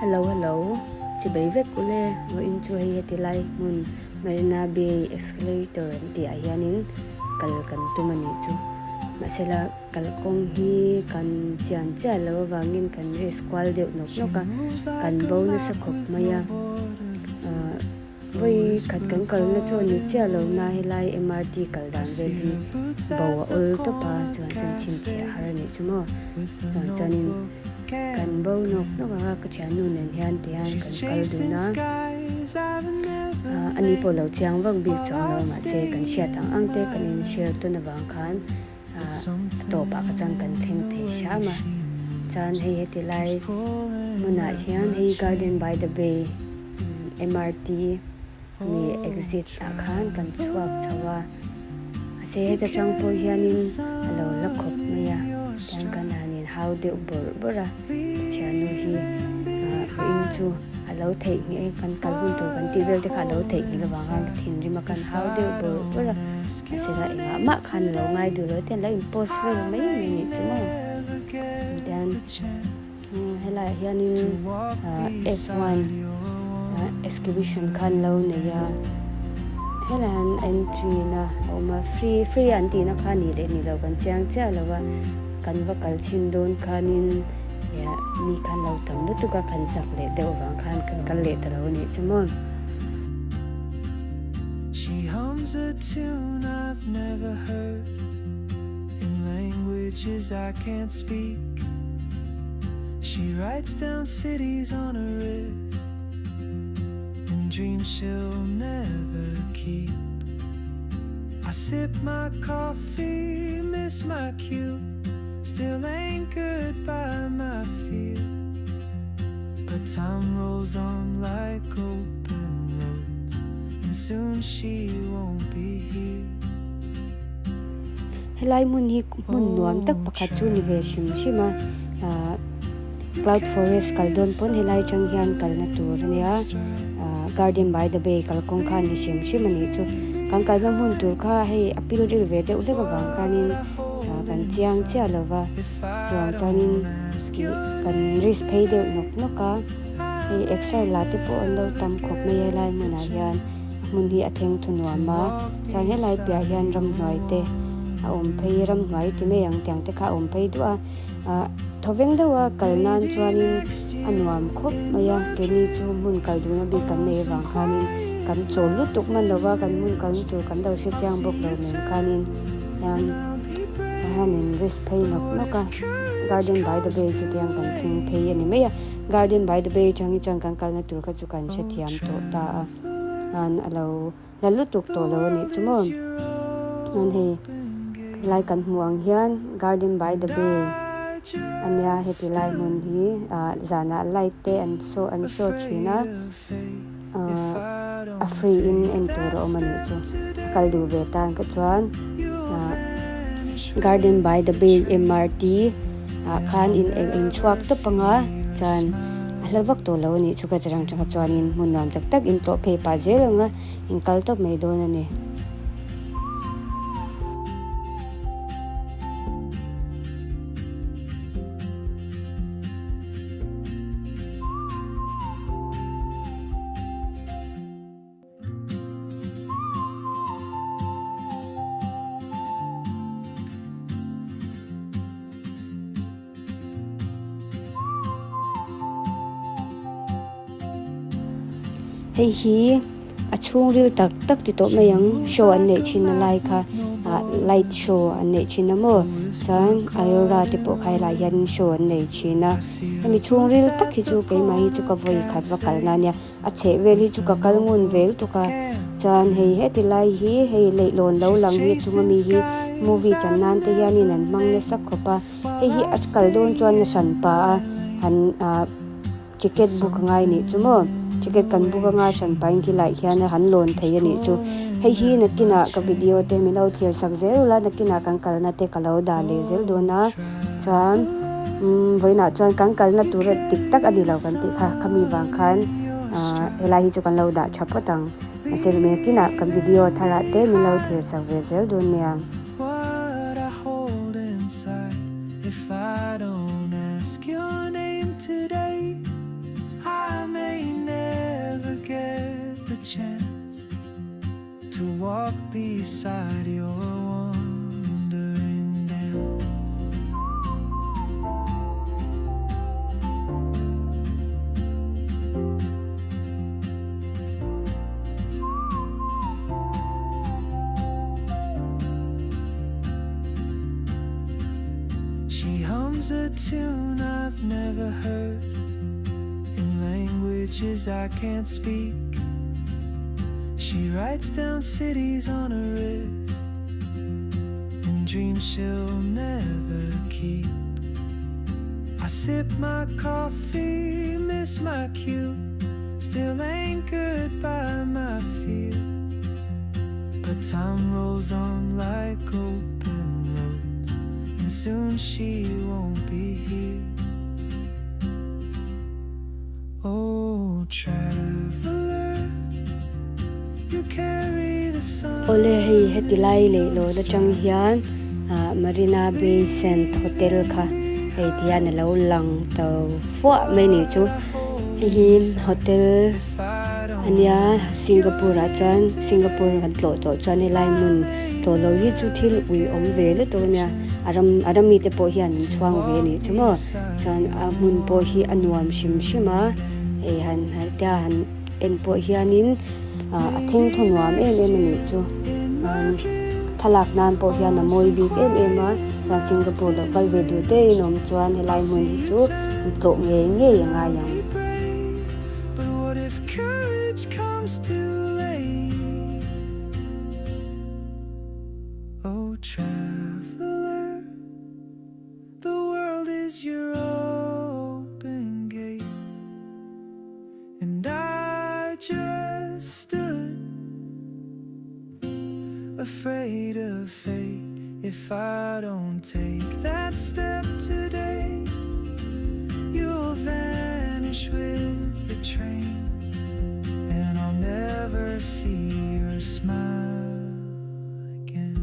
Hello. Chị bé vết của lê ngồi in chui hay thì lại mun Marina Bay escalator thì ai hianin kal kan tumani chu masela kal kong hi kan chian cha lo wangin kan res kwal deuh nok noka kan bonus sa khop maya voi khat kan kal na chu ni cha lo na hi lai MRT kal dan vel hi bawa ol to pa chuan chin chin che har ni chu mo chanin kan bo nok noka ka chan nu nen hian ti han kan kal du na ani polo chiang wang bi chong lo ma se kan sia tang ang te kan in share to na wang khan to pa ka chang kan theng the sha ma chan hei ti lai muna hian hei garden by the bay MRT mi exit a khan kan chuak chawa se ta chang po hianin alo la khop maya tan kan hanin how de bora chanu hi in chu alo theih nge kan kal hun tu kan ti vel te kha lo theih ni lawang han thin ri ma kan how de bora se la inga ma khan lo ngai du lo ten la impose ve mai ni chu mo dan hela hianin F1 exhibition khan lo ne ya helan entry na oma free anti na khani le ni lo kan chang cha lo wa kan va kal chin don khanin ya mi khan lo tam lu tu ka kan sak le de wa khan kan kal le ta lo ni chumon. She hums a tune I've never heard in languages I can't speak. She writes down cities on her wrist and dreams she'll never keep. I sip my coffee, miss my cue, still anchored by my fear. But time rolls on like open roads, and soon she won't be here. Helai mun nuam tak pakhat chu ni ve shima cloud forest kaldon pon helai chang hian kalna tur nia garden by the bay kalkong khan ni shimani chu kan kalna mun tur kha hei apil ril ve de ule ka bang kanin kan chiang cha lova ron chanin kan ris pay de nok ka hei extra la te po on lo tam khop me helai mun a hian mun hi atheng thunwa ma chan helai pia hian ram noi te a om phei ram noi ti me yang tyang te kha om phei du a thoveng dewa kalnan chuanin anuam khop maya keni chu mun kalduna bi kan nei wang khanin kan chol lu tuk man lowa kan mun kan tu kan do se chang bok lo nen khanin yan hanin risk pay noka garden by the bay chu tiang kan thing pay ani meya garden by the bay changi chang kan kalna tur kha chu kan che thiam to ta an alo la lu tuk to lo ni chumon an he lai kan huang hian garden by the bay anya happy lai mun hi zana light te and so china a free in enter o mani chu kaldu ve tan ka chuan garden by the bay MRT khan in swap to panga chan halwak to lo ni chu ka charang cha chuan in mun nam tak in to phe pa zelanga in kal to me don ani. Hei hi achung ril tak ti to mayang show an nei chin lai kha light show an nei chin mo chan ayora ti po khai la yan show an nei china ami chung ril tak hi chu kai mai chu ka voi khat wa kal na nya a che veli chu ka kal ngun vel to ka chan hei he ti lai hi hei lei lon lo lang hi chu mi hi movie chan nan te yani nan mang le sak khopa hei hi askal don chuan na san pa han ticket book ngai ni chu mo ticket kan buka nga san pain ki lai hian han lon thei ani chu hei hi nakina ka video te mi lo thir sak zela nakina kan kalna te kalo da le zel do na chan voina chan kan kalna tur tik tak ani lo kan ti kha khami wang khan helai hi chu kan lo da chapotang asel me kina kan video thara te mi lo thir sak ve zel do nia. If I don't ask your name today, I chance to walk beside your wandering dance. She hums a tune I've never heard in languages I can't speak. She writes down cities on her wrist and dreams she'll never keep. I sip my coffee, miss my cue, still anchored by my fear. But time rolls on like open roads, and soon she won't be here. Oh, traveler, you carry the sun. Ole hei heti lai le lo da chang hian Marina Bay Sands Hotel kha hei tian lo lang tàu phua mai ni chu hi hotel ania Singapore chan Singapore kan tlo to chan lai mun to lo hi chu thil ui om ve le to nia aram mi te po hian chuang ve ni chumo chan mun po hi anuam shim shima e han ta han en po hianin a theng thunuam em ni chu thalak nan po hian a moi bik em a ran Singapore local ve du te nom chuan helai mun chu to nge nga yang. But what if courage comes too late? Oh, traveler, the world is your open gate, and I just stood afraid of fate. If I don't take that step today, you'll vanish with the train, and I'll never see your smile again.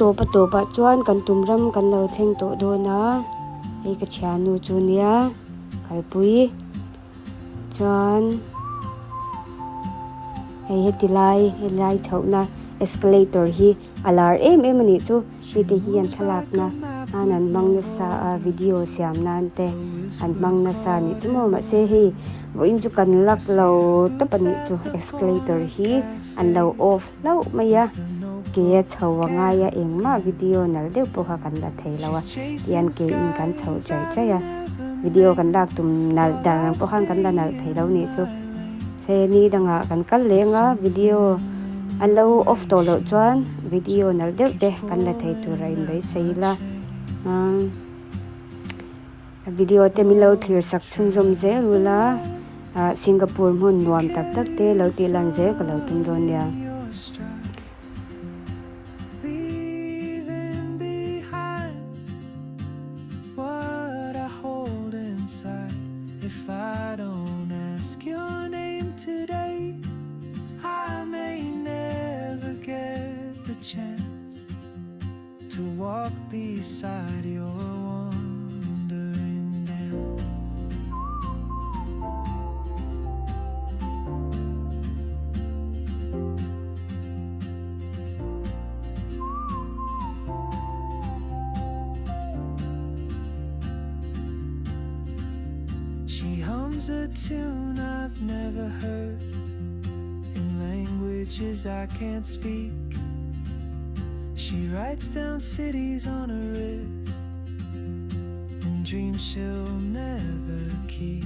Topa chuan kan tumram kan lo theng to do na ei ka chanu chu nia kalpui chan ei heti lai chhouna escalator hi alar em ni chu mi te hi an thalak na anan mangna sa video siam nan te an mangna sa ni chumo ma se hi voin chu kan lak lo tapani chu escalator hi an lo off lo maya ke chhawa nga ya engma video nal deu po kha kan la theilawa yan ke in kan chhau chai ya video kan lak tum nal dang po khan kan la nal theilo ni chu se ni danga kan kal lenga video an lo off to lo chuan video nal deu de kan la thei tu rain bei seila video te mi lo thir sak chun zom je rula Singapore hmun nuam tak te lo ti lan je ka lo tum don ya. If I don't ask your name today, I may never get the chance to walk beside your wandering dance. She hums a tune I've never heard in languages I can't speak. She writes down cities on her wrist and dreams she'll never keep.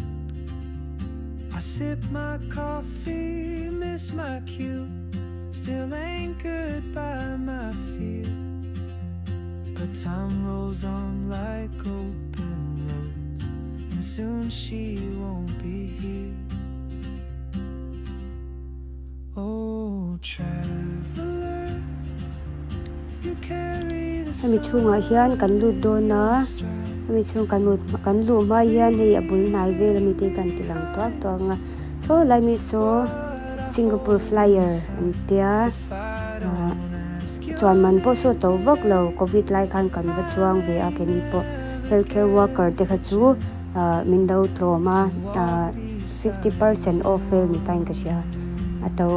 I sip my coffee, miss my cue, still anchored by my fear. But time rolls on like open roads, and soon she won't be here. Oh, traveler, you carry the Hemi chunga hian kan lut do na mi chung kan lu ma hian hei abul nai vel mi te kan tilang to nga tho lai mi so Singapore flyer antia chuan man po so to vak lo covid lai kan va chuang ve a ken po healthcare worker te kha chu min do tlawh 50% off fail ni kan ka sia ato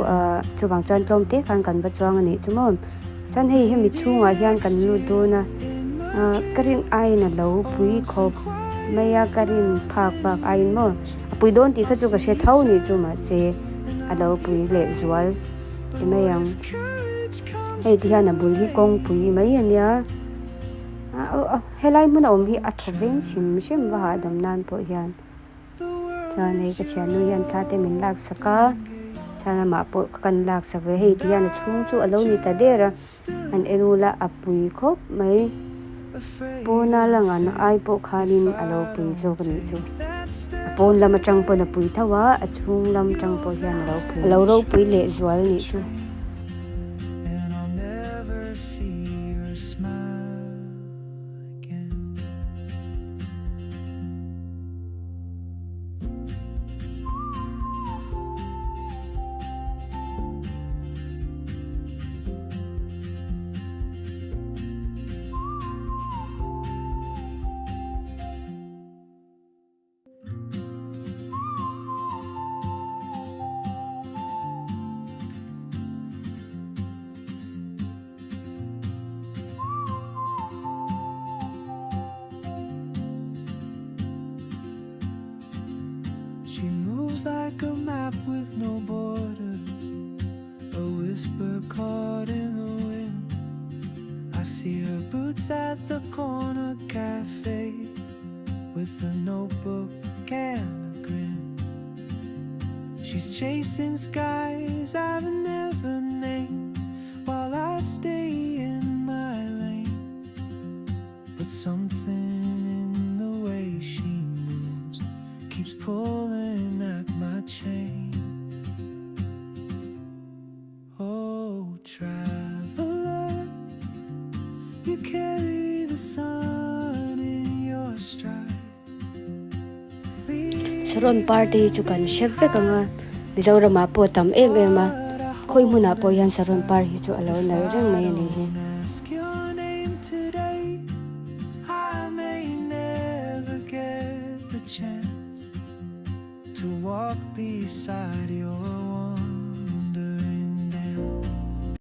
chuwang chuan tlom te kan va chuang ani chumom chan hei hemi chunga hian kan lu do na karin ai na lo pui khop maya karin phak bak ai mo pui don ti kha chu ka she thau ni chu ma se alo pui le zual ti mayang hei ti hian bul hi kong pui mai ania helai mun om hi athoveng shim wa dam nan po hian chan hei ka chian nu yan tha te min lak saka chana ma po kan lak sak ve hei ti hian chung chu alo ni ta dera an enula apui khop mai pona langan ai po khanin alo pui zo kan chu pon lama tang po na pui thawa achung lam tang po hian alo ro pui le zual ni chu and I'll never see your smile again. She moves like a map with no borders, a whisper caught in the wind. I see her boots at the corner cafe with a notebook and a grin. She's chasing skies I've never named while I stay in my lane. But something in the way she moves keeps pulling at my chain. Oh, traveler, you carry the sun in your stride. Saron party chu kan chef ve kanga Mizoram po tam em khoi muna po yan saron par hi chu alo nai reng mai ani he Ask your name today. I may never get the chance to walk beside your